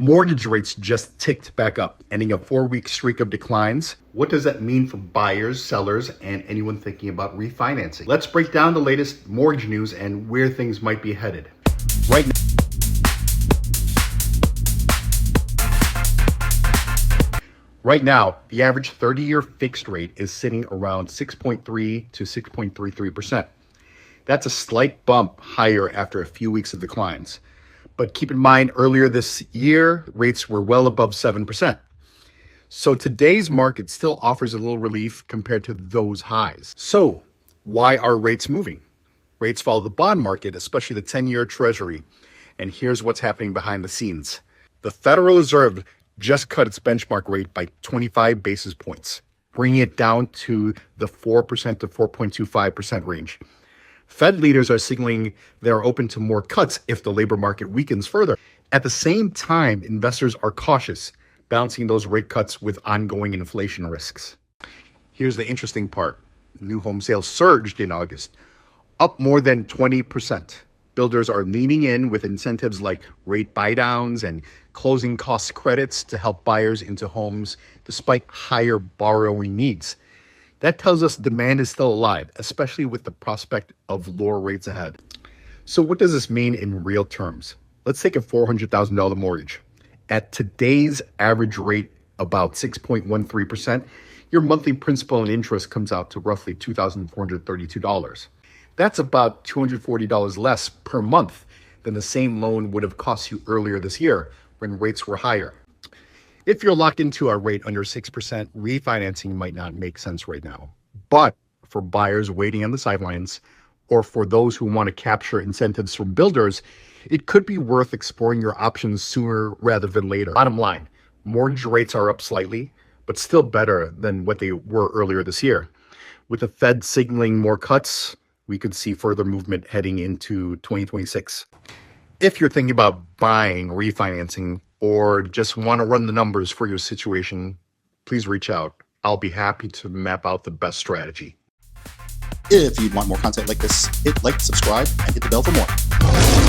Mortgage rates just ticked back up, ending a 4-week streak of declines. What does that mean for buyers, sellers, and anyone thinking about refinancing? Let's break down the latest mortgage news and where things might be headed. Right now, the average 30-year fixed rate is sitting around 6.3 to 6.33%. That's a slight bump higher after a few weeks of declines. But keep in mind, earlier this year, rates were well above 7%. So today's market still offers a little relief compared to those highs. So why are rates moving? Rates follow the bond market, especially the 10-year Treasury. And here's what's happening behind the scenes. The Federal Reserve just cut its benchmark rate by 25 basis points, bringing it down to the 4% to 4.25% range. Fed leaders are signaling they're open to more cuts if the labor market weakens further. At the same time, investors are cautious, balancing those rate cuts with ongoing inflation risks. Here's the interesting part. New home sales surged in August, up more than 20%. Builders are leaning in with incentives like rate buydowns and closing cost credits to help buyers into homes despite higher borrowing needs. That tells us demand is still alive, especially with the prospect of lower rates ahead. So what does this mean in real terms? Let's take a $400,000 mortgage. At today's average rate, about 6.13%, your monthly principal and interest comes out to roughly $2,432. That's about $240 less per month than the same loan would have cost you earlier this year when rates were higher. If you're locked into a rate under 6%, refinancing might not make sense right now. But for buyers waiting on the sidelines, or for those who want to capture incentives from builders, it could be worth exploring your options sooner rather than later. Bottom line, mortgage rates are up slightly, but still better than what they were earlier this year. With the Fed signaling more cuts, we could see further movement heading into 2026. If you're thinking about buying, refinancing, or just want to run the numbers for your situation, please reach out. I'll be happy to map out the best strategy. If you want more content like this, hit like, subscribe, and hit the bell for more.